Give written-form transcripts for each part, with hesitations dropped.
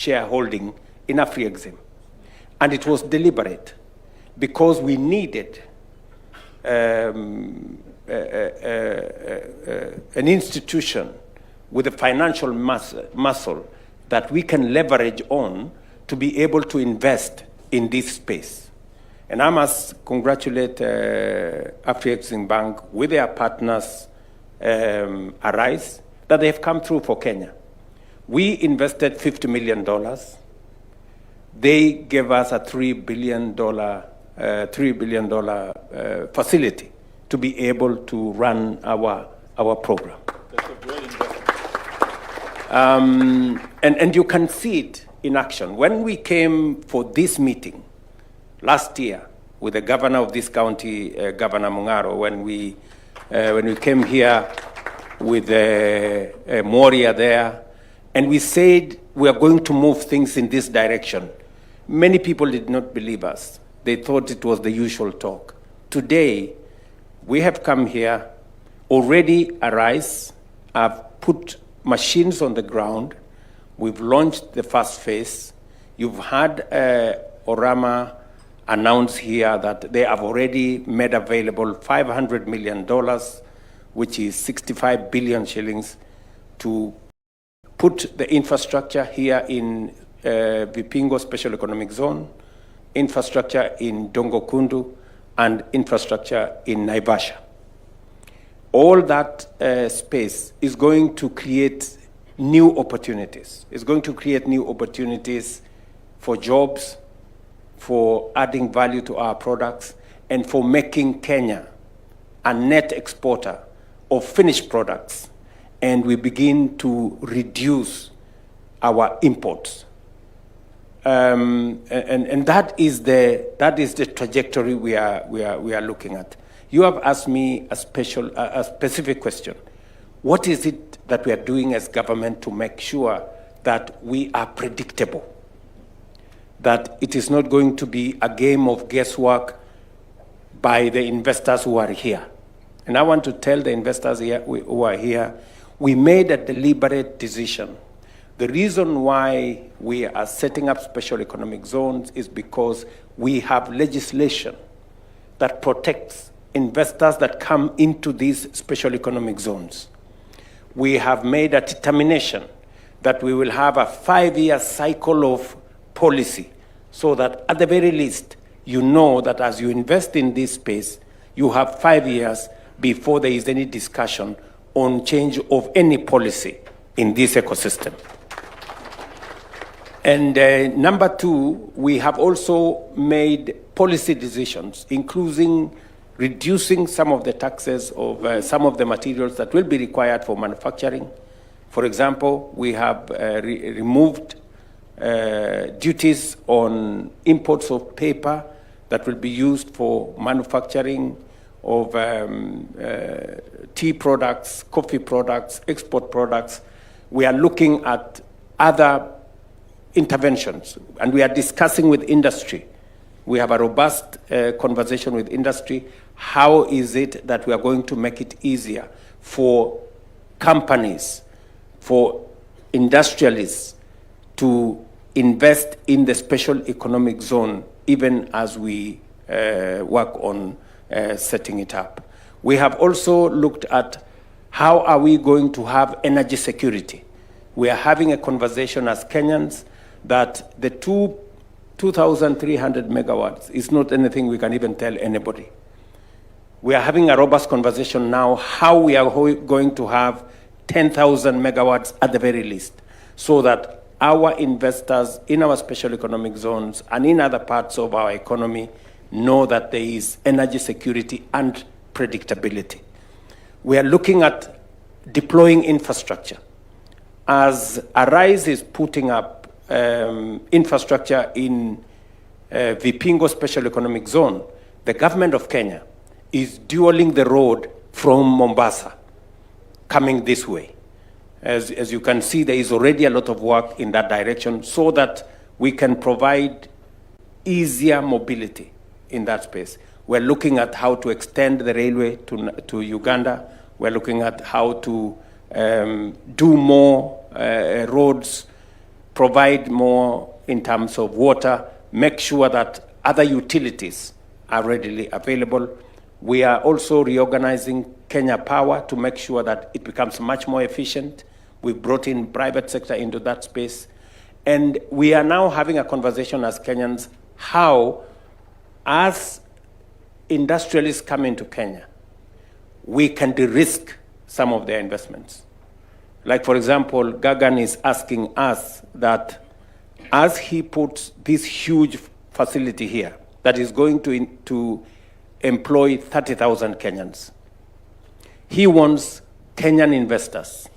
shareholding in AfriExim. And it was deliberate because we needed an institution with a financial muscle that we can leverage on to be able to invest in this space. And I must congratulate AfriExim Bank with their partners, Arise, that they have come through for Kenya. We invested $50 million. They gave us a $3 billion facility to be able to run our program. That's a great investment. And you can see it in action. When we came for this meeting last year with the governor of this county, Governor Mungaro, when we came here with Moria there, and we said we are going to move things in this direction, many people did not believe us. They thought it was the usual talk. Today, we have come here, already Arise, have put machines on the ground. We've launched the first phase. You've had Orama announce here that they have already made available $500 million, which is 65 billion shillings, to put the infrastructure here in Vipingo Special Economic Zone, infrastructure in Dongo Kundu, and infrastructure in Naivasha. All that space is going to create new opportunities. It's going to create new opportunities for jobs, for adding value to our products, and for making Kenya a net exporter of finished products. And we begin to reduce our imports. And that is the trajectory we are looking at. You have asked me a specific question. What is it that we are doing as government to make sure that we are predictable? That it is not going to be a game of guesswork by the investors who are here. And I want to tell the investors here who are here, we made a deliberate decision. The reason why we are setting up special economic zones is because we have legislation that protects investors that come into these special economic zones. We have made a determination that we will have a 5-year cycle of policy so that at the very least, you know that as you invest in this space, you have 5 years before there is any discussion on change of any policy in this ecosystem. And number two, we have also made policy decisions, including reducing some of the taxes of some of the materials that will be required for manufacturing. For example, we have removed duties on imports of paper that will be used for manufacturing of tea products, coffee products, export products. We are looking at other interventions, and we are discussing with industry. We have a robust conversation with industry. How is it that we are going to make it easier for companies, for industrialists to invest in the special economic zone, even as we work on setting it up? We have also looked at how are we going to have energy security. We are having a conversation as Kenyans that the 2,300 megawatts is not anything we can even tell anybody. We are having a robust conversation now how we are going to have 10,000 megawatts at the very least, so that our investors in our special economic zones and in other parts of our economy know that there is energy security and predictability. We are looking at deploying infrastructure. As Arise is putting up infrastructure in Vipingo Special Economic Zone, the government of Kenya is dualing the road from Mombasa coming this way. As you can see, there is already a lot of work in that direction so that we can provide easier mobility in that space. We're looking at how to extend the railway to Uganda. We're looking at how to do more roads, provide more in terms of water, make sure that other utilities are readily available. We are also reorganizing Kenya Power to make sure that it becomes much more efficient. We've brought in private sector into that space. And we are now having a conversation as Kenyans how, as industrialists come into Kenya, we can de-risk some of their investments. Like, for example, Gagan is asking us that as he puts this huge facility here that is going to employ 30,000 Kenyans, he wants Kenyan investors,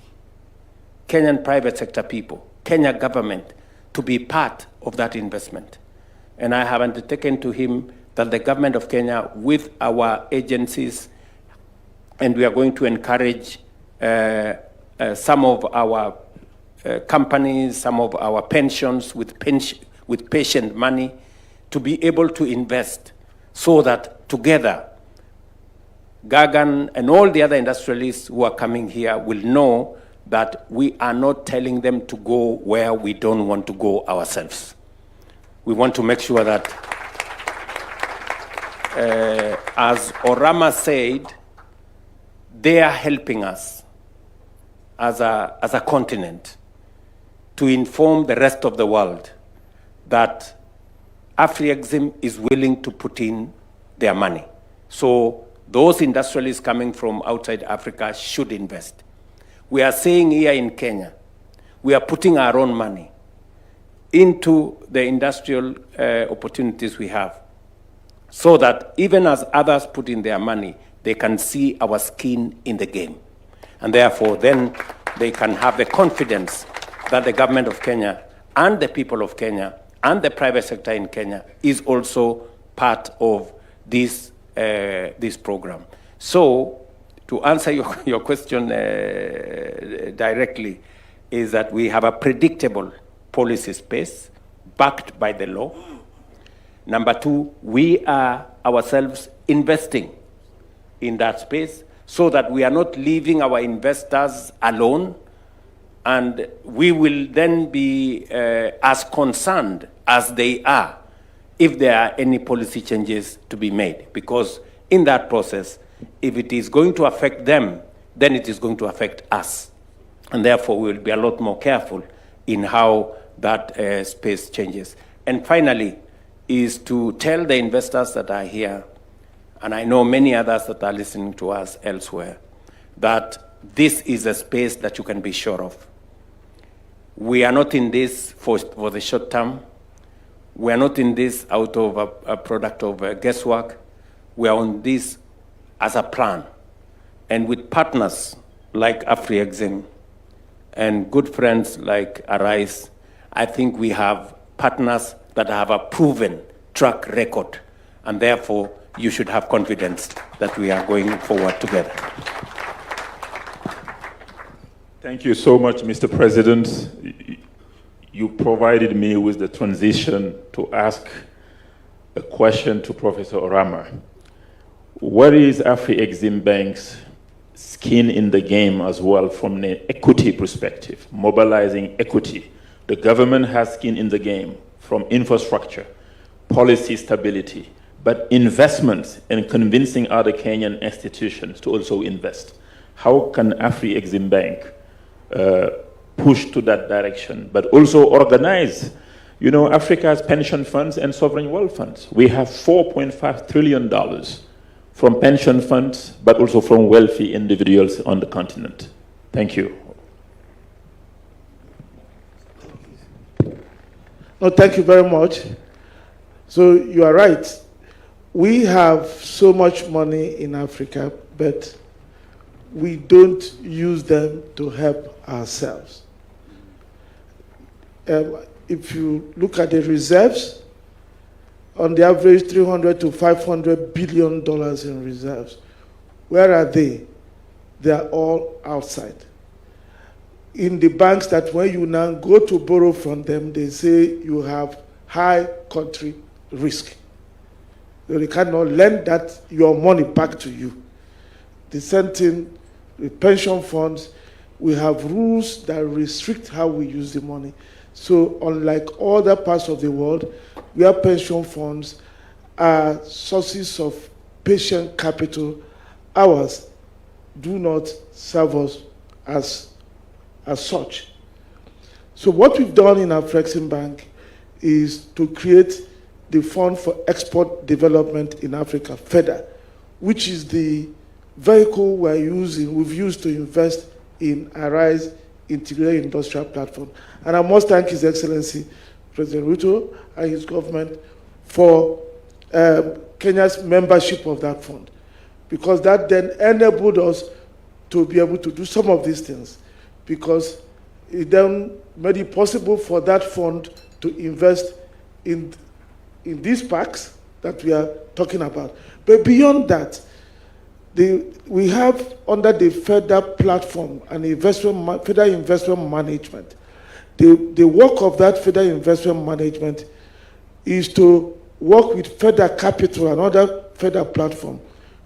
Kenyan private sector people, Kenya government to be part of that investment. And I have undertaken to him that the government of Kenya, with our agencies, and we are going to encourage some of our companies, some of our pensions with patient money to be able to invest so that together, Gagan and all the other industrialists who are coming here will know that we are not telling them to go where we don't want to go ourselves. We want to make sure that, as Orama said, they are helping us as a continent to inform the rest of the world that AfriExim is willing to put in their money. So those industrialists coming from outside Africa should invest. We are saying here in Kenya, we are putting our own money into the industrial opportunities we have, so that even as others put in their money, they can see our skin in the game. And therefore, then they can have the confidence that the government of Kenya and the people of Kenya and the private sector in Kenya is also part of this, this program. So, to answer your question directly, is that we have a predictable policy space backed by the law. Number two, we are ourselves investing in that space so that we are not leaving our investors alone, and we will then be as concerned as they are if there are any policy changes to be made. Because in that process, if it is going to affect them, then it is going to affect us. And therefore, we will be a lot more careful in how that space changes. And finally, is to tell the investors that are here, and I know many others that are listening to us elsewhere, that this is a space that you can be sure of. We are not in this for the short term. We are not in this out of a product of guesswork. We are on this as a plan. And with partners like AfriExim and good friends like Arise, I think we have partners that have a proven track record. And therefore, you should have confidence that we are going forward together. Thank you so much, Mr. President. You provided me with the transition to ask a question to Professor Orama. What is AfriExim Bank's skin in the game as well from an equity perspective, mobilizing equity? The government has skin in the game from infrastructure, policy stability, but investments and convincing other Kenyan institutions to also invest. How can AfriExim Bank push to that direction, but also organize, you know, Africa's pension funds and sovereign wealth funds? We have $4.5 trillion from pension funds, but also from wealthy individuals on the continent. Thank you. No, thank you very much. So you are right. We have so much money in Africa, but we don't use them to help ourselves. If you look at the reserves, on the average, $300 to $500 billion in reserves. Where are they? They are all outside. In the banks that when you now go to borrow from them, they say you have high country risk. So they cannot lend that your money back to you. The same thing with pension funds. We have rules that restrict how we use the money. So unlike other parts of the world, where pension funds are sources of patient capital, ours do not serve us as such. So what we've done in our Flexing Bank is to create the Fund for Export Development in Africa, FEDA, which is the vehicle we've used to invest in Arise Integrated Industrial Platform. And I must thank His Excellency, President Ruto, and his government for Kenya's membership of that fund, because that then enabled us to be able to do some of these things, because it then made it possible for that fund to invest in these parks that we are talking about. But beyond that, we have under the FEDA platform an FEDA investment management. The work of that FEDA investment management is to work with FEDA Capital and other FEDA platform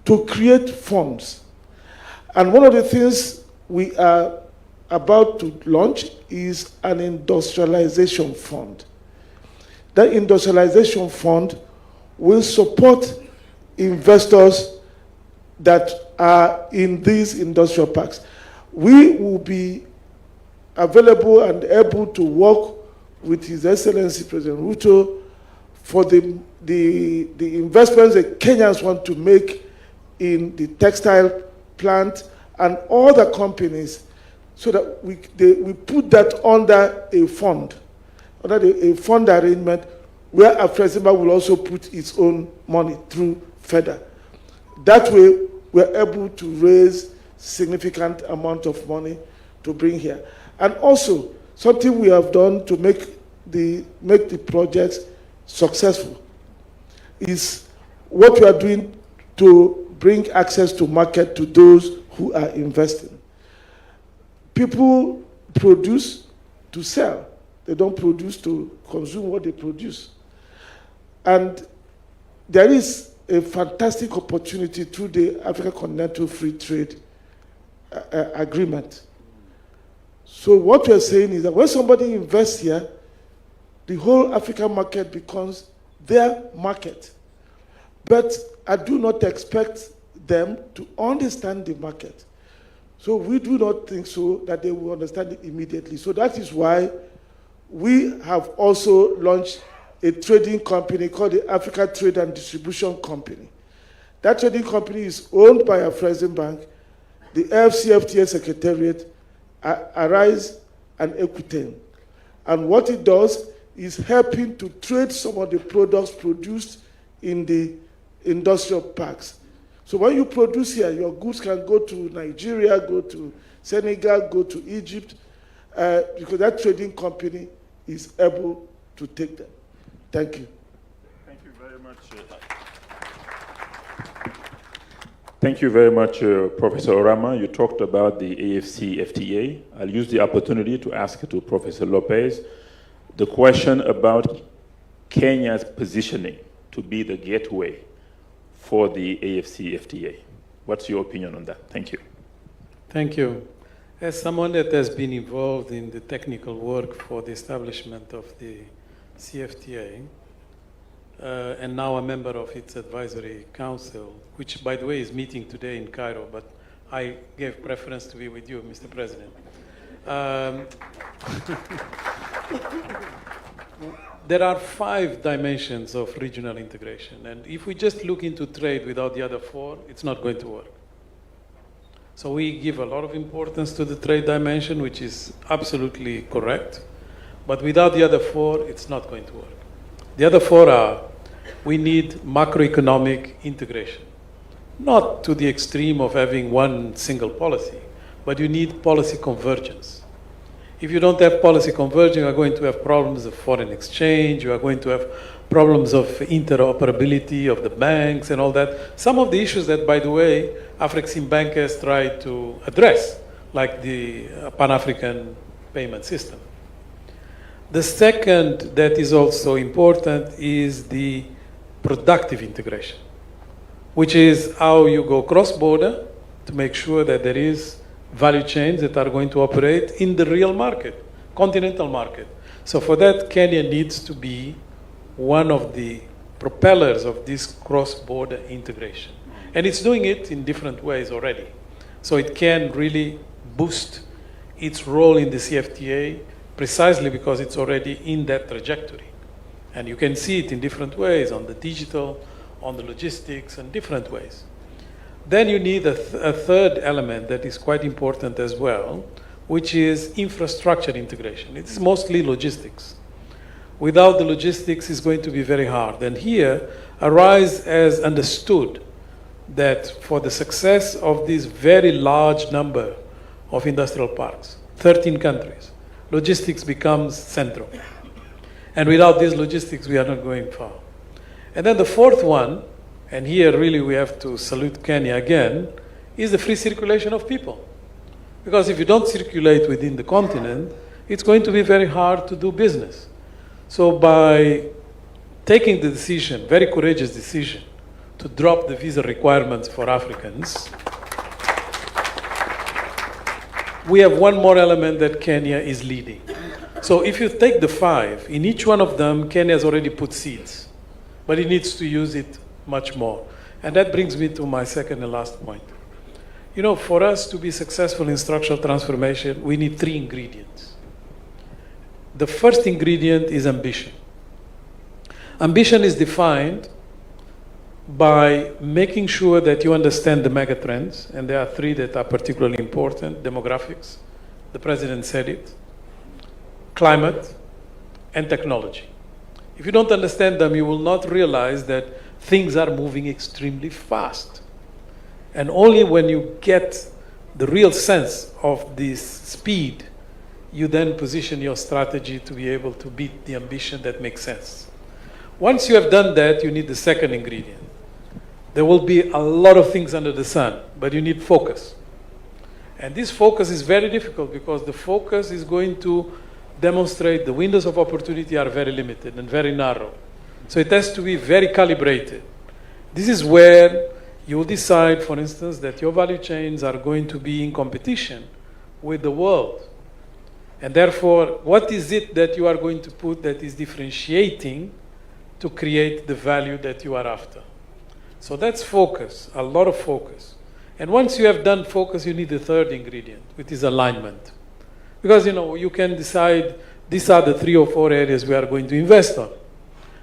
to create funds. And one of the things we are about to launch is an industrialization fund. That industrialization fund will support investors that are in these industrial parks. We will be available and able to work with His Excellency President Ruto for the investments that Kenyans want to make in the textile plant and other companies, so that we put that under a fund, a fund arrangement where Afreximbank will also put its own money through FEDA. That way, we're able to raise significant amount of money to bring here. And also, something we have done to make the projects successful is what we are doing to bring access to market to those who are investing. People produce to sell. They don't produce to consume what they produce. And there is a fantastic opportunity through the African Continental Free Trade Agreement. So what we are saying is that when somebody invests here, the whole African market becomes their market. But I do not expect them to understand the market. So we do not think so that they will understand it immediately. So that is why we have also launched a trading company called the Africa Trade and Distribution Company. That trading company is owned by Afreximbank, the AFCFTA Secretariat, Arise, and Equitaine. And what it does is helping to trade some of the products produced in the industrial parks. So when you produce here, your goods can go to Nigeria, go to Senegal, go to Egypt, because that trading company is able to take them. Thank you. Thank you very much. Thank you very much, Professor Orama. You talked about the AFCFTA. I'll use the opportunity to ask to Professor Lopez the question about Kenya's positioning to be the gateway for the AFCFTA. What's your opinion on that? Thank you. Thank you. As someone that has been involved in the technical work for the establishment of the CFTA, and now a member of its advisory council, which, by the way, is meeting today in Cairo, but I gave preference to be with you, Mr. President. There are 5 dimensions of regional integration, and if we just look into trade without the other 4, it's not going to work. So we give a lot of importance to the trade dimension, which is absolutely correct, but without the other 4, it's not going to work. The other 4 are, we need macroeconomic integration. Not to the extreme of having one single policy, but you need policy convergence. If you don't have policy convergence, you are going to have problems of foreign exchange, you are going to have problems of interoperability of the banks and all that. Some of the issues that, by the way, Afreximbank has tried to address, like the Pan-African payment system. The second that is also important is the productive integration, which is how you go cross-border to make sure that there is value chains that are going to operate in the real market, continental market. So for that, Kenya needs to be one of the propellers of this cross-border integration. And it's doing it in different ways already. So it can really boost its role in the CFTA precisely because it's already in that trajectory. And you can see it in different ways, on the digital, on the logistics, and different ways. Then you need a third element that is quite important as well, which is infrastructure integration. It's mostly logistics. Without the logistics, it's going to be very hard. And here, Arise has understood that for the success of this very large number of industrial parks, 13 countries, logistics becomes central. And without these logistics, we are not going far. And then the fourth one, and here really we have to salute Kenya again, is the free circulation of people. Because if you don't circulate within the continent, it's going to be very hard to do business. So by taking the decision, very courageous decision, to drop the visa requirements for Africans, we have one more element that Kenya is leading. So if you take the 5, in each one of them, Kenya has already put seeds, but it needs to use it much more. And that brings me to my second and last point. You know, for us to be successful in structural transformation, we need 3 ingredients. The first ingredient is ambition. Ambition is defined by making sure that you understand the mega trends, and there are 3 that are particularly important: demographics, the president said it, climate, and technology. If you don't understand them, you will not realize that things are moving extremely fast. And only when you get the real sense of this speed, you then position your strategy to be able to beat the ambition that makes sense. Once you have done that, you need the second ingredient. There will be a lot of things under the sun, but you need focus. And this focus is very difficult because the focus is going to demonstrate the windows of opportunity are very limited and very narrow. So it has to be very calibrated. This is where you will decide, for instance, that your value chains are going to be in competition with the world. And therefore, what is it that you are going to put that is differentiating to create the value that you are after? So that's focus, a lot of focus. And once you have done focus, you need the third ingredient, which is alignment. Because, you know, you can decide these are the 3 or 4 areas we are going to invest on.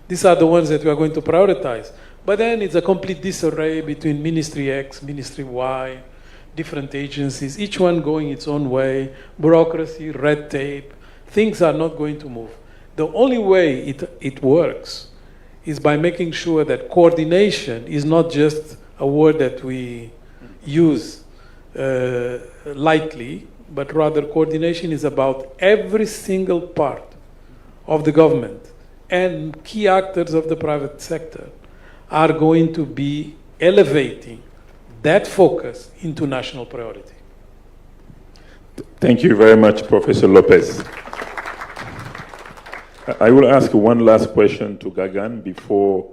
These are the ones that we are going to prioritize. But then it's a complete disarray between Ministry X, Ministry Y, different agencies, each one going its own way, bureaucracy, red tape. Things are not going to move. The only way it works is by making sure that coordination is not just a word that we use lightly, but rather coordination is about every single part of the government and key actors of the private sector are going to be elevating that focus into national priority. Thank you very much, Professor Lopez. I will ask one last question to Gagan before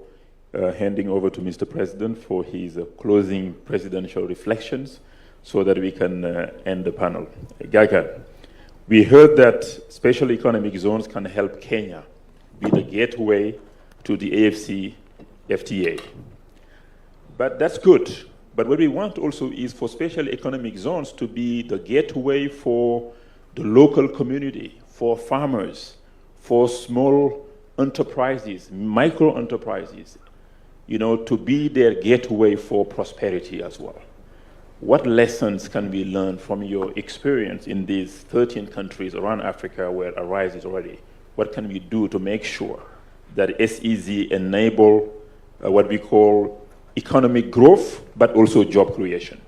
handing over to Mr. President for his closing presidential reflections so that we can end the panel. Gagan, we heard that special economic zones can help Kenya be the gateway to the AfCFTA. But that's good. But what we want also is for special economic zones to be the gateway for the local community, for farmers, for small enterprises, micro enterprises, you know, to be their gateway for prosperity as well. What lessons can we learn from your experience in these 13 countries around Africa where Arise is already? What can we do to make sure that SEZ enable what we call economic growth, but also job creation?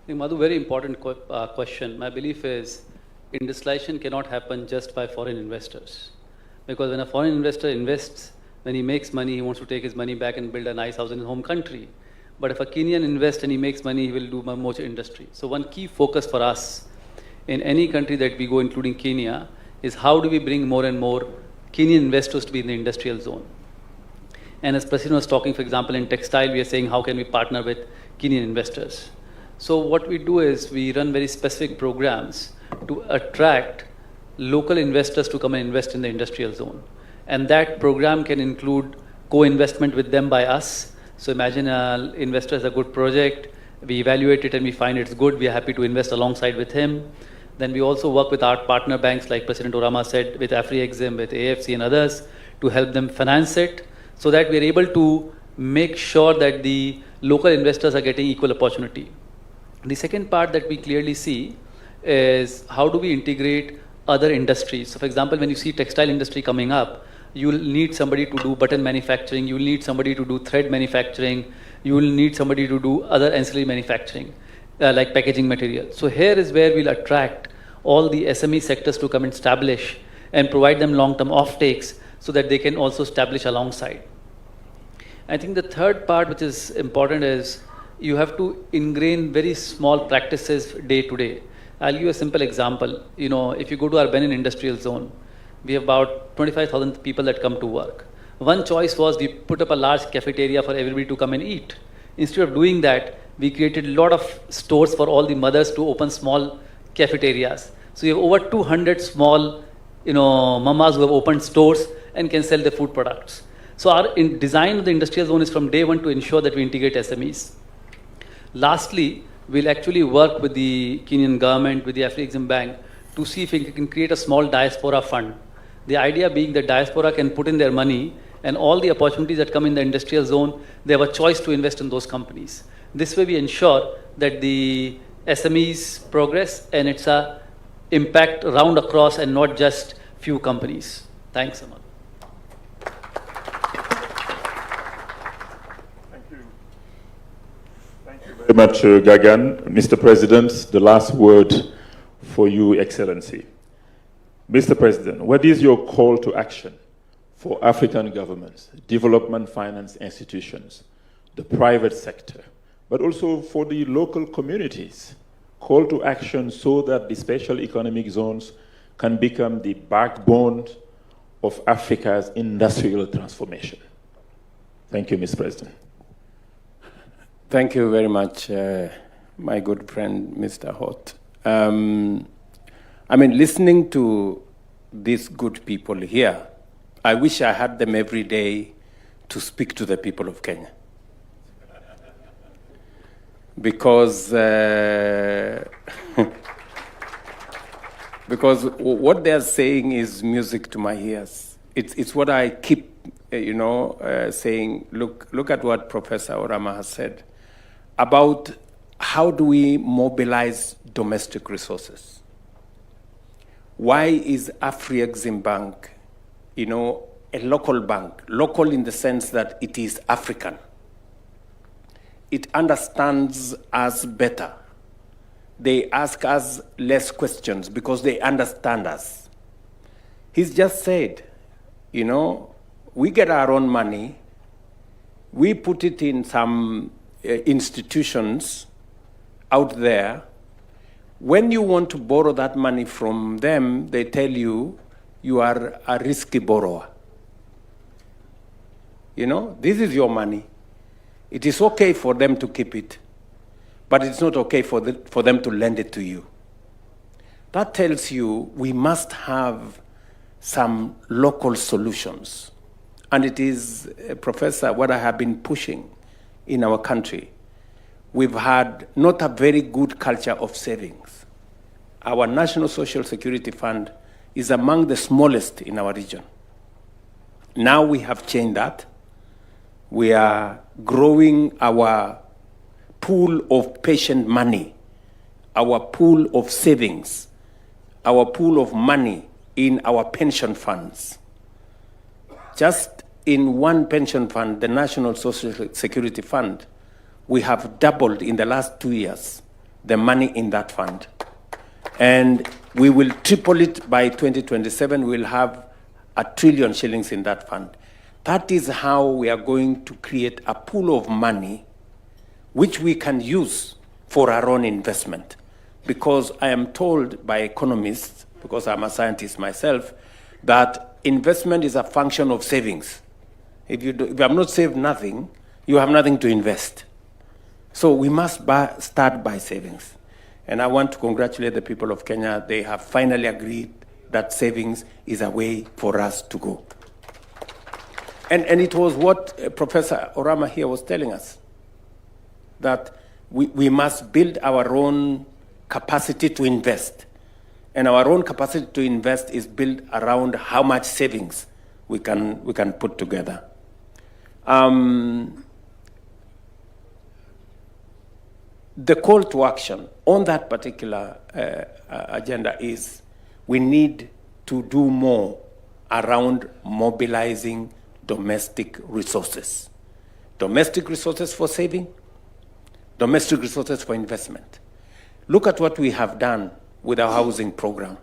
Madhu, very important question. My belief is industrialization cannot happen just by foreign investors. Because when a foreign investor invests, when he makes money, he wants to take his money back and build a nice house in his home country. But if a Kenyan invests and he makes money, he will do more industry. So one key focus for us in any country that we go, including Kenya, is how do we bring more and more Kenyan investors to be in the industrial zone. And as President was talking, for example, in textile, we are saying how can we partner with Kenyan investors. So what we do is we run very specific programs to attract local investors to come and invest in the industrial zone. And that program can include co-investment with them by us. So imagine an investor has a good project, we evaluate it and we find it's good, we are happy to invest alongside with him. Then we also work with our partner banks, like President Orama said, with AfriExim, with AFC and others, to help them finance it, so that we are able to make sure that the local investors are getting equal opportunity. The second part that we clearly see is how do we integrate other industries. So for example, when you see textile industry coming up, you will need somebody to do button manufacturing, you will need somebody to do thread manufacturing, you will need somebody to do other ancillary manufacturing, like packaging material. So here is where we'll attract all the SME sectors to come and establish and provide them long-term offtakes so that they can also establish alongside. I think the third part which is important is you have to ingrain very small practices day to day. I'll give you a simple example. You know, if you go to our Benin industrial zone, we have about 25,000 people that come to work. One choice was we put up a large cafeteria for everybody to come and eat. Instead of doing that, we created a lot of stores for all the mothers to open small cafeterias. So you have over 200 small, mamas who have opened stores and can sell their food products. So our design of the industrial zone is from day one to ensure that we integrate SMEs. Lastly, we'll actually work with the Kenyan government, with the AfriExim Bank, to see if we can create a small diaspora fund. The idea being that diaspora can put in their money, and all the opportunities that come in the industrial zone, they have a choice to invest in those companies. This way we ensure that the SMEs progress and it's a impact round across and not just few companies. Thanks, Amal. Very much, Gagan. Mr. President, the last word for you, Excellency. Mr. President, what is your call to action for African governments, development finance institutions, the private sector, but also for the local communities? Call to action so that the special economic zones can become the backbone of Africa's industrial transformation. Thank you, Mr. President. Thank you very much, my good friend, Mr. Holt. Listening to these good people here, I wish I had them every day to speak to the people of Kenya. Because what they're saying is music to my ears. It's what I keep, saying. Look at what Professor Orama has said about how do we mobilize domestic resources. Why is AfriExim Bank, a local bank? Local in the sense that it is African. It understands us better. They ask us less questions because they understand us. He's just said, we get our own money, we put it in some institutions out there. When you want to borrow that money from them, they tell you you are a risky borrower. This is your money. It is okay for them to keep it, but it's not okay for them to lend it to you. That tells you we must have some local solutions. And it is, Professor, what I have been pushing in our country. We've had not a very good culture of savings. Our National Social Security Fund is among the smallest in our region. Now we have changed that. We are growing our pool of patient money, our pool of savings, our pool of money in our pension funds. Just in one pension fund, the National Social Security Fund, we have doubled in the last 2 years the money in that fund. And we will triple it by 2027. We'll have 1 trillion shillings in that fund. That is how we are going to create a pool of money which we can use for our own investment. Because I am told by economists, because I'm a scientist myself, that investment is a function of savings. If you have not saved nothing, you have nothing to invest. So we must start by savings. And I want to congratulate the people of Kenya. They have finally agreed that savings is a way for us to go. And it was what Professor Orama here was telling us, that we must build our own capacity to invest. And our own capacity to invest is built around how much savings we can put together. The call to action on that particular agenda is we need to do more around mobilizing domestic resources. Domestic resources for saving, domestic resources for investment. Look at what we have done with our housing program.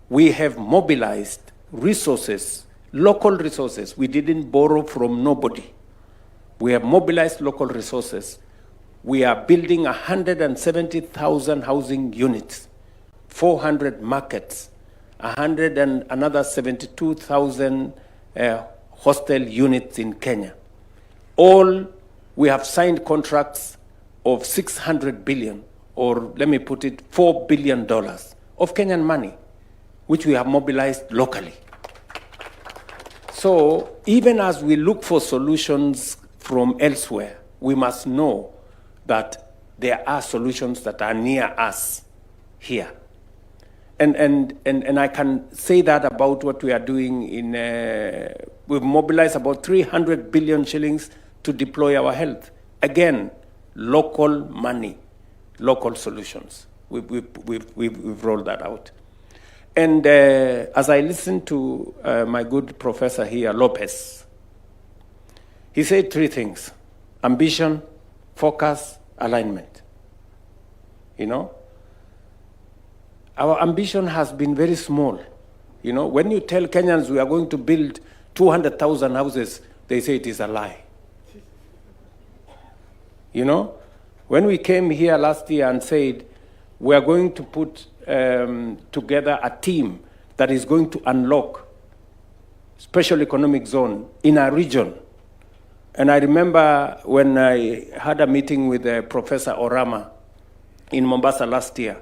We have mobilized resources, local resources. We didn't borrow from nobody. We have mobilized local resources. We are building 170,000 housing units, 400 markets, another 72,000 hostel units in Kenya. All, we have signed contracts of 600 billion, or let me put it, $4 billion of Kenyan money, which we have mobilized locally. So even as we look for solutions from elsewhere, we must know that there are solutions that are near us here. And I can say that about what we are doing in, we've mobilized about 300 billion shillings to deploy our health. Again, local money, local solutions. We've rolled that out. And as I listened to my good professor here, Lopez, he said three things: ambition, focus, alignment. You know, our ambition has been very small. You know, when you tell Kenyans we are going to build 200,000 houses, they say it is a lie. You know, when we came here last year and said we are going to put together a team that is going to unlock special economic zone in our region. And I remember when I had a meeting with Professor Orama in Mombasa last year,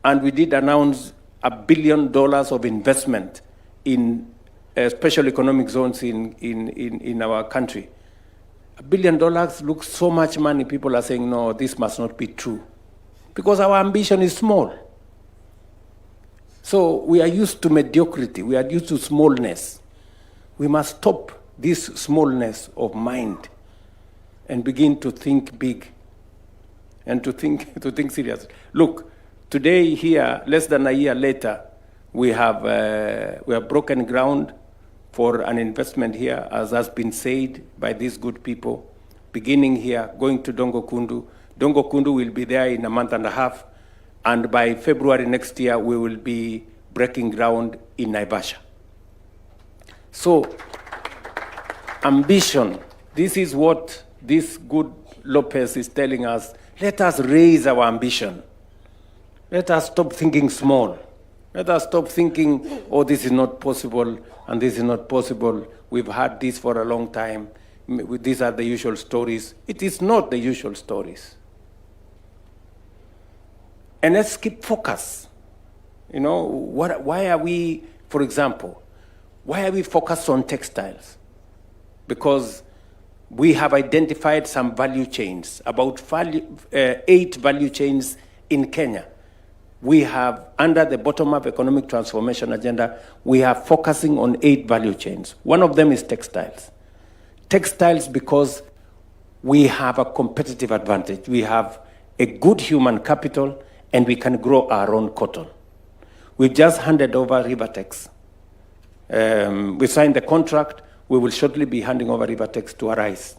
and we did announce $1 billion of investment in special economic zones in our country. $1 billion looks so much money. People are saying, no, this must not be true, because our ambition is small. So we are used to mediocrity. We are used to smallness. We must stop this smallness of mind and begin to think big and to think seriously. Look, today here, less than a year later, we have broken ground for an investment here, as has been said by these good people, beginning here, going to Dongo Kundu. Dongo Kundu will be there in a month and a half, and by February next year, we will be breaking ground in Naivasha. So, ambition, this is what this good Lopez is telling us. Let us raise our ambition. Let us stop thinking small. Let us stop thinking, oh, this is not possible, and this is not possible. We've had this for a long time. These are the usual stories. It is not the usual stories. And let's keep focus. You know, why are we, for example, why are we focused on textiles? Because we have identified some value chains, about 8 value chains in Kenya. We have, under the bottom-up economic transformation agenda, we are focusing on 8 value chains. One of them is textiles. Textiles because we have a competitive advantage. We have a good human capital, and we can grow our own cotton. We've just handed over Rivertex. We signed the contract. We will shortly be handing over Rivertex to Arise.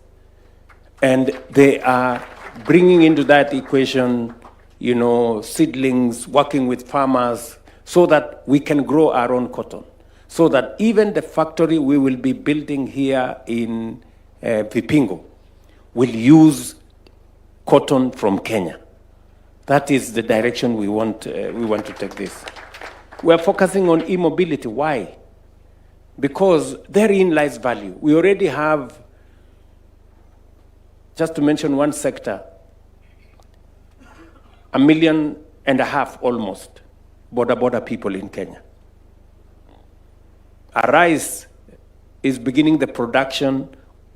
And they are bringing into that equation, you know, seedlings, working with farmers, so that we can grow our own cotton. So that even the factory we will be building here in Vipingo will use cotton from Kenya. That is the direction we want to take this. We are focusing on e-mobility. Why? Because therein lies value. We already have, just to mention one sector, 1.5 million almost border people in Kenya. Arise is beginning the production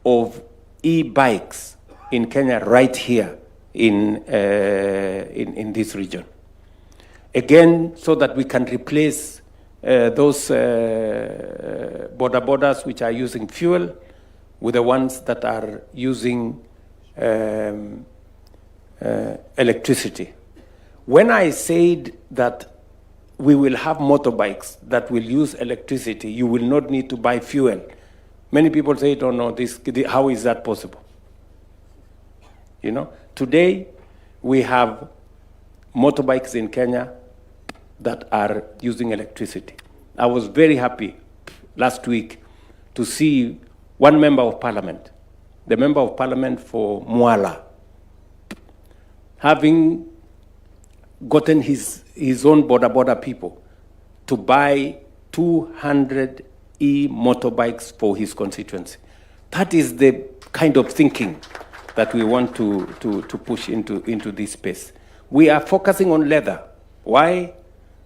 of e-bikes in Kenya right here in this region. Again, so that we can replace those borders which are using fuel with the ones that are using electricity. When I said that we will have motorbikes that will use electricity, you will not need to buy fuel. Many people say, oh no, how is that possible? You know, today we have motorbikes in Kenya that are using electricity. I was very happy last week to see one member of parliament, the member of parliament for Mwala, having gotten his own border people to buy 200 e-motorbikes for his constituency. That is the kind of thinking that we want to push into this space. We are focusing on leather. Why?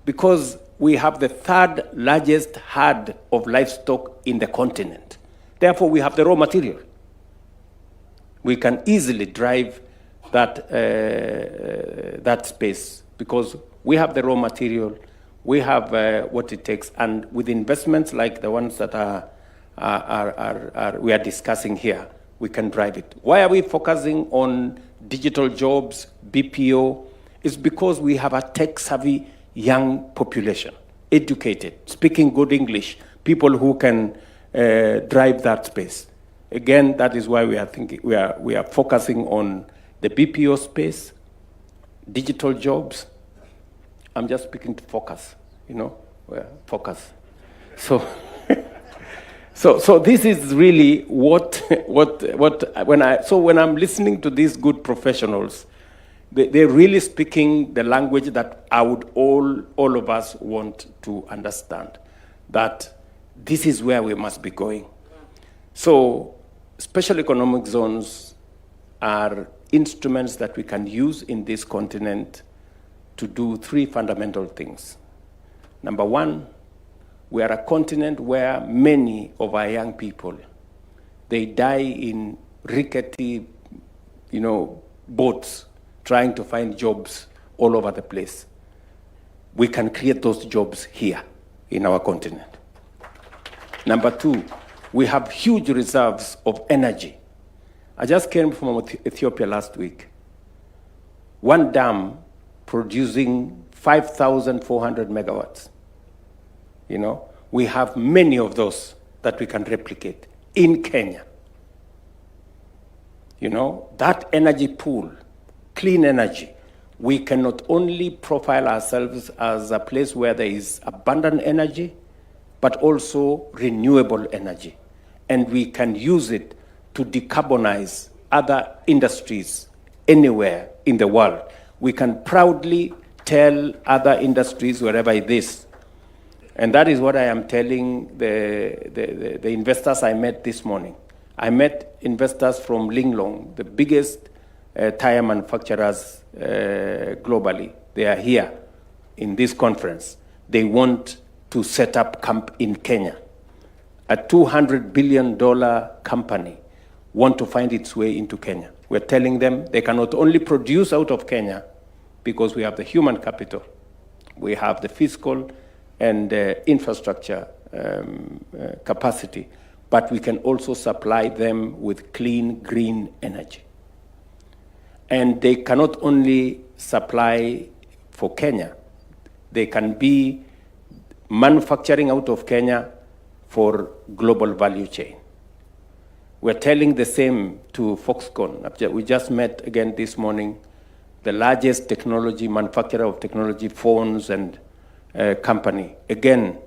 Because we have the third largest herd of livestock in the continent. Therefore, we have the raw material. We can easily drive that space because we have the raw material, we have what it takes, and with investments like the ones that we are discussing here, we can drive it. Why are we focusing on digital jobs, BPO? It's because we have a tech-savvy young population, educated, speaking good English, people who can drive that space. Again, that is why we are focusing on the BPO space, digital jobs. I'm just speaking to focus, you know, focus. So, so this is really when I'm listening to these good professionals, they're really speaking the language that I would all of us want to understand, that this is where we must be going. So special economic zones are instruments that we can use in this continent to do three fundamental things. Number one, we are a continent where many of our young people, they die in rickety, boats trying to find jobs all over the place. We can create those jobs here in our continent. Number two, we have huge reserves of energy. I just came from Ethiopia last week. One dam producing 5,400 megawatts. We have many of those that we can replicate in Kenya. That energy pool, clean energy, we can not only profile ourselves as a place where there is abundant energy, but also renewable energy. And we can use it to decarbonize other industries anywhere in the world. We can proudly tell other industries wherever it is. And that is what I am telling the investors I met this morning. I met investors from Linglong, the biggest tire manufacturers globally. They are here in this conference. They want to set up camp in Kenya. A $200 billion company want to find its way into Kenya. We're telling them they cannot only produce out of Kenya because we have the human capital, we have the fiscal and infrastructure capacity, but we can also supply them with clean, green energy. And they cannot only supply for Kenya, they can be manufacturing out of Kenya for global value chain. We're telling the same to Foxconn. We just met again this morning, the largest manufacturer of technology phones and company. Again,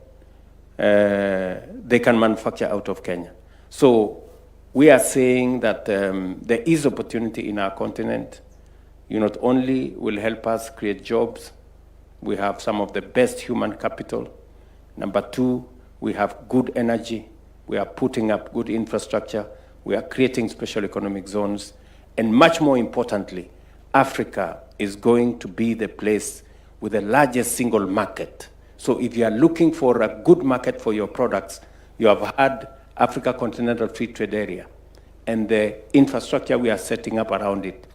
they can manufacture out of Kenya. So we are saying that there is opportunity in our continent. You not only will help us create jobs, we have some of the best human capital. Number two, we have good energy. We are putting up good infrastructure. We are creating special economic zones. And much more importantly, Africa is going to be the place with the largest single market. So if you are looking for a good market for your products, You have had Africa Continental Free Trade Area and the infrastructure we are setting up around it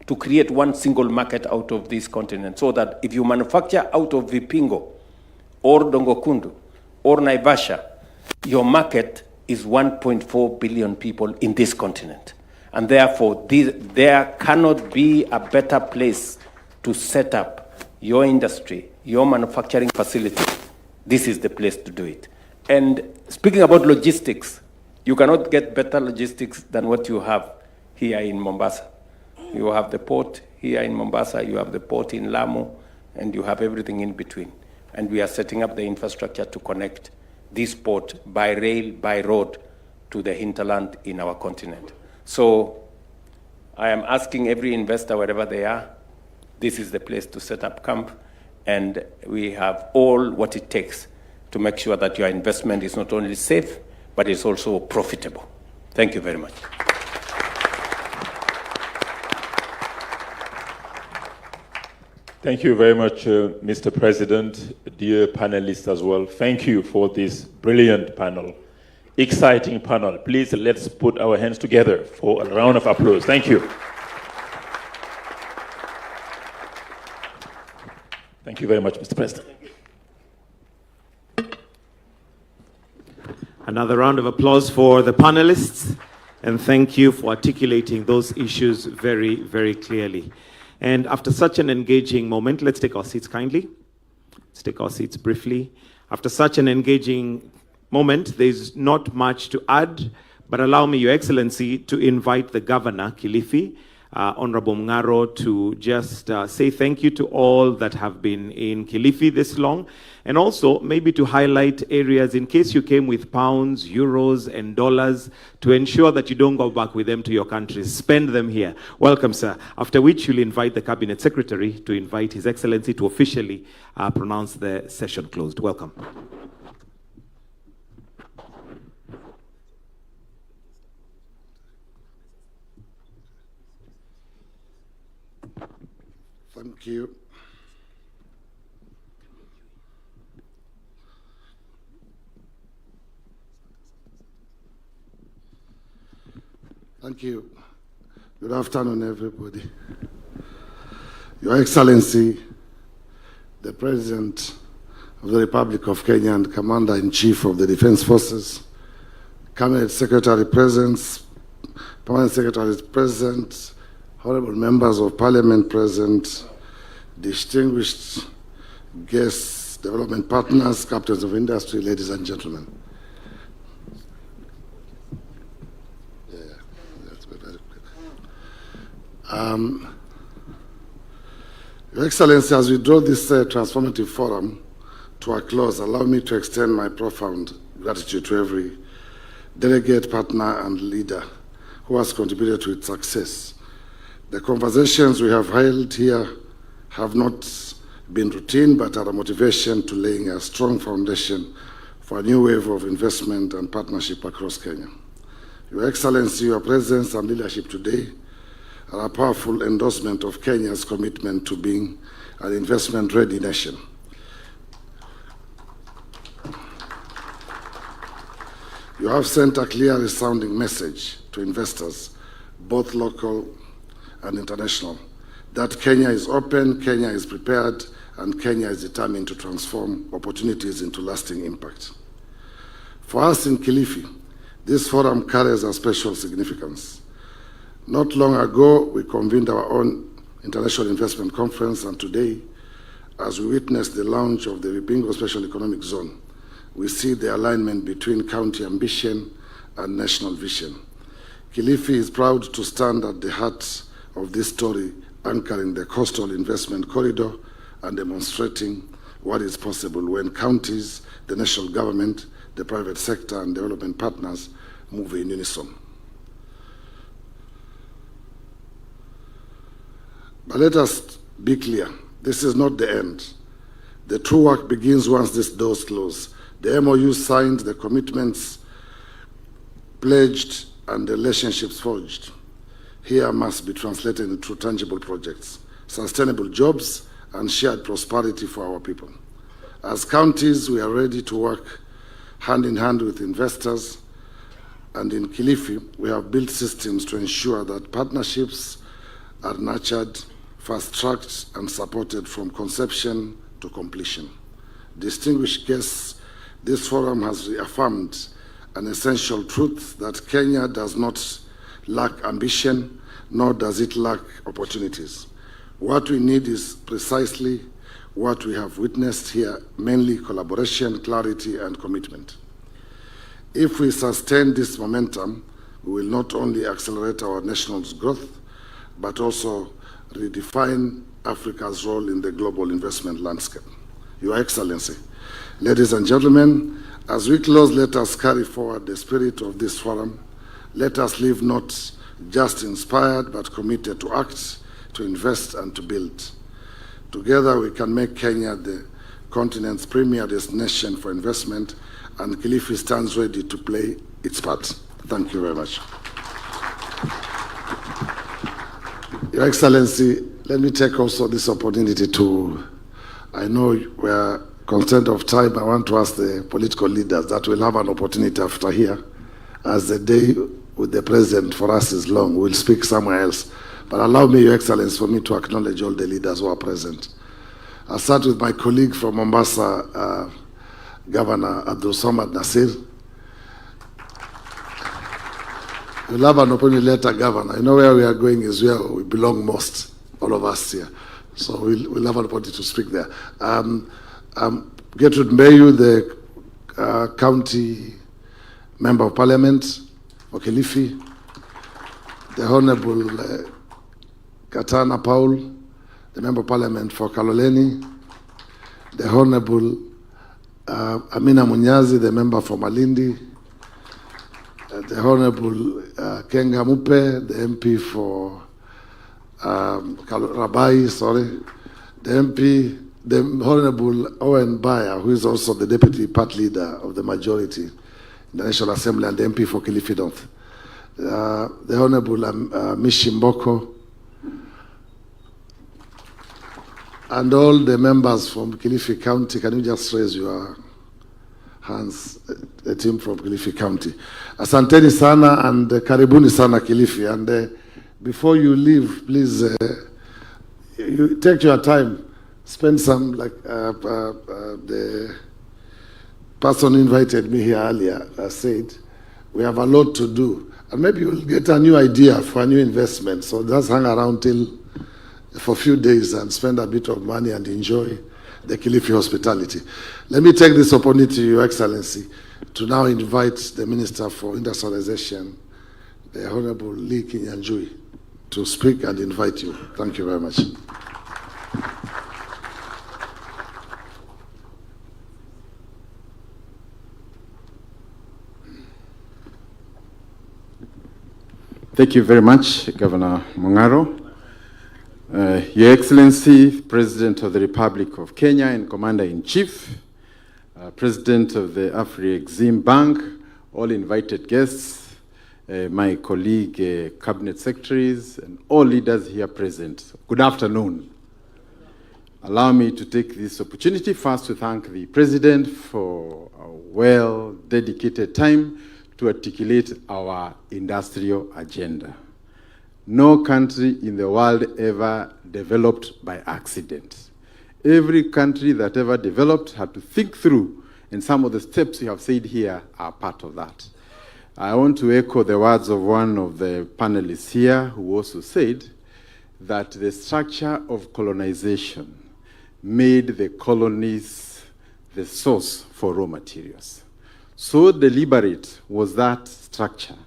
to create one single market out of this continent, so that if you manufacture out of Vipingo or Dongokundu or Naivasha, your market is 1.4 billion people in this continent. And therefore, there cannot be a better place to set up your industry, your manufacturing facility. This is the place to do it. And speaking about logistics, you cannot get better logistics than what you have here in Mombasa. You have the port here in Mombasa, you have the port in Lamu, and you have everything in between. And we are setting up the infrastructure to connect this port by rail, by road, to the hinterland in our continent. So I am asking every investor, wherever they are, this is the place to set up camp, and we have all what it takes to make sure that your investment is not only safe, but it's also profitable. Thank you very much. Thank you very much, Mr. President, dear panelists as well. Thank you for this brilliant panel, exciting panel. Please, let's put our hands together for a round of applause. Thank you. Thank you very much, Mr. President. Another round of applause for the panelists, and thank you for articulating those issues very, very clearly. And after such an engaging moment, let's take our seats kindly. Let's take our seats briefly. After such an engaging moment, there's not much to add, but allow me, Your Excellency, to invite the Governor, Kilifi, Honorable Mungaro, to just say thank you to all that have been in Kilifi this long, and also maybe to highlight areas in case you came with pounds, euros, and dollars, to ensure that you don't go back with them to your countries. Spend them here. Welcome, sir. After which you'll invite the Cabinet Secretary to invite His Excellency to officially pronounce the session closed. Welcome. Thank you. Thank you. Good afternoon, everybody. Your Excellency, the President of the Republic of Kenya and Commander-in-Chief of the Defense Forces, Cabinet Secretary present, Permanent Secretary present, honorable members of Parliament present, distinguished guests, development partners, captains of industry, ladies and gentlemen. Your Excellency, as we draw this transformative forum to a close, allow me to extend my profound gratitude to every delegate, partner, and leader who has contributed to its success. The conversations we have held here have not been routine, but are a motivation to laying a strong foundation for a new wave of investment and partnership across Kenya. Your Excellency, your presence and leadership today are a powerful endorsement of Kenya's commitment to being an investment-ready nation. You have sent a clear, resounding message to investors, both local and international, that Kenya is open, Kenya is prepared, and Kenya is determined to transform opportunities into lasting impact. For us in Kilifi, this forum carries a special significance. Not long ago, we convened our own International Investment Conference, and today, as we witness the launch of the Vipingo Special Economic Zone, we see the alignment between county ambition and national vision. Kilifi is proud to stand at the heart of this story, anchoring the coastal investment corridor and demonstrating what is possible when counties, the national government, the private sector, and development partners move in unison. But let us be clear, this is not the end. The true work begins once these doors close. The MOU signed, the commitments pledged, and the relationships forged here must be translated into tangible projects, sustainable jobs, and shared prosperity for our people. As counties, we are ready to work hand in hand with investors. And in Kilifi, we have built systems to ensure that partnerships are nurtured, fast-tracked, and supported from conception to completion. Distinguished guests, this forum has reaffirmed an essential truth that Kenya does not lack ambition, nor does it lack opportunities. What we need is precisely what we have witnessed here, mainly collaboration, clarity, and commitment. If we sustain this momentum, we will not only accelerate our nation's growth, but also redefine Africa's role in the global investment landscape. Your Excellency, ladies and gentlemen, as we close, let us carry forward the spirit of this forum. Let us live not just inspired, but committed to act, to invest, and to build. Together, we can make Kenya the continent's premier destination for investment, and Kilifi stands ready to play its part. Thank you very much. Your Excellency, let me take also this opportunity to, I know we are constrained of time, I want to ask the political leaders that will have an opportunity after here, as the day with the President for us is long, we'll speak somewhere else. But allow me, Your Excellency, for me to acknowledge all the leaders who are present. I'll start with my colleague from Mombasa, Governor Abdul Samad Nasir. We'll have an opportunity later, Governor. You know where we are going is where we belong most, all of us here. So we'll have an opportunity to speak there. Gertrude Mbeyu, the County Member of Parliament for Kilifi. The Honorable Katana Paul, the Member of Parliament for Kaloleni. The Honorable Amina Munyazi, the member for Malindi, the Honorable Kenga Mupe, the MP for Rabai, the MP, the Honorable Owen Baya, who is also the Deputy Part Leader of the majority in the National Assembly, and the MP for Kilifi North. The Honorable Mishi Mboko, and all the members from Kilifi County. Can you just raise your hands, the team from Kilifi County. Asanteni sana and karibuni sana Kilifi. And before you leave, please, you take your time, spend some, like the person who invited me here earlier said, we have a lot to do. And maybe you'll get a new idea for a new investment. So just hang around for a few days and spend a bit of money and enjoy the Kilifi hospitality. Let me take this opportunity, Your Excellency, to now invite the Minister for Industrialization, the Honorable Lee Kinyanjui, to speak and invite you. Thank you very much. Thank you very much, Governor Mungaro. Your Excellency, President of the Republic of Kenya and Commander-in-Chief, President of the Afri-Exim Bank, all invited guests, my colleague, Cabinet Secretaries, and all leaders here present. Good afternoon. Allow me to take this opportunity first to thank the President for a well-dedicated time to articulate our industrial agenda. No country in the world ever developed by accident. Every country that ever developed had to think through, and some of the steps you have said here are part of that. I want to echo the words of one of the panelists here who also said that the structure of colonization made the colonies the source for raw materials. So deliberate was that structure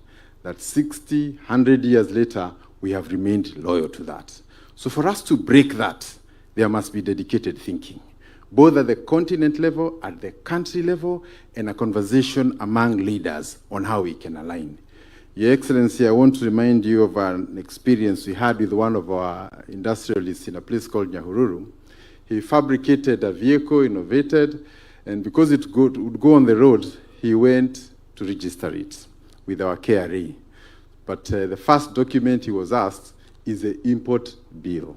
that 60, 100 years later, we have remained loyal to that. So for us to break that, there must be dedicated thinking, both at the continent level, at the country level, and a conversation among leaders on how we can align. Your Excellency, I want to remind you of an experience we had with one of our industrialists in a place called Nyahururu. He fabricated a vehicle, innovated, and because it would go on the road, he went to register it with our KRA. But the first document he was asked is the import bill,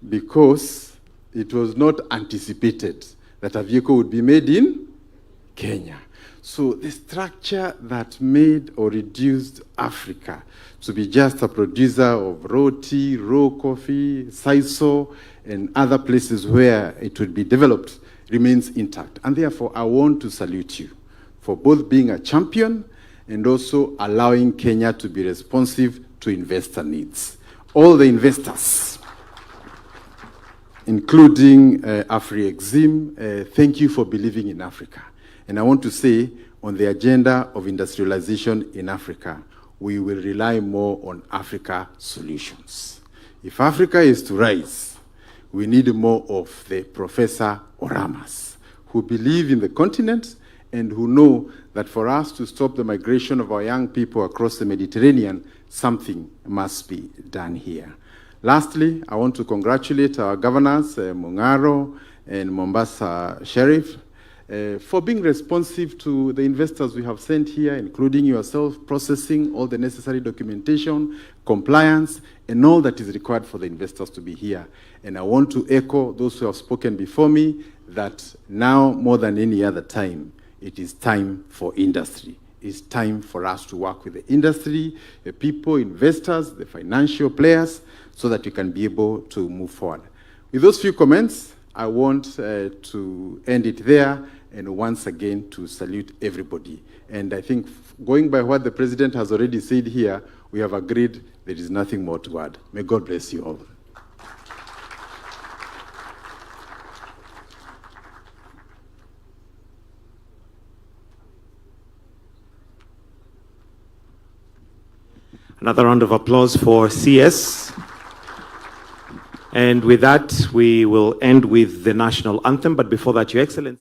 because it was not anticipated that a vehicle would be made in Kenya. So the structure that made or reduced Africa to be just a producer of raw tea, raw coffee, sisal, and other places where it would be developed remains intact. And therefore, I want to salute you for both being a champion and also allowing Kenya to be responsive to investor needs. All the investors, including Afri-Exim, thank you for believing in Africa. And I want to say, on the agenda of industrialization in Africa, we will rely more on Africa solutions. If Africa is to rise, we need more of the Professor Oramas, who believe in the continent and who know that for us to stop the migration of our young people across the Mediterranean, something must be done here. Lastly, I want to congratulate our governors, Mungaro and Mombasa Sheriff, for being responsive to the investors we have sent here, including yourself, processing all the necessary documentation, compliance, and all that is required for the investors to be here. And I want to echo those who have spoken before me that now, more than any other time, it is time for industry. It's time for us to work with the industry, the people, investors, the financial players, so that we can be able to move forward. With those few comments, I want to end it there and once again to salute everybody. And I think going by what the President has already said here, we have agreed there is nothing more to add. May God bless you all. Another round of applause for CS. And with that, we will end with the national anthem. But before that, Your Excellency.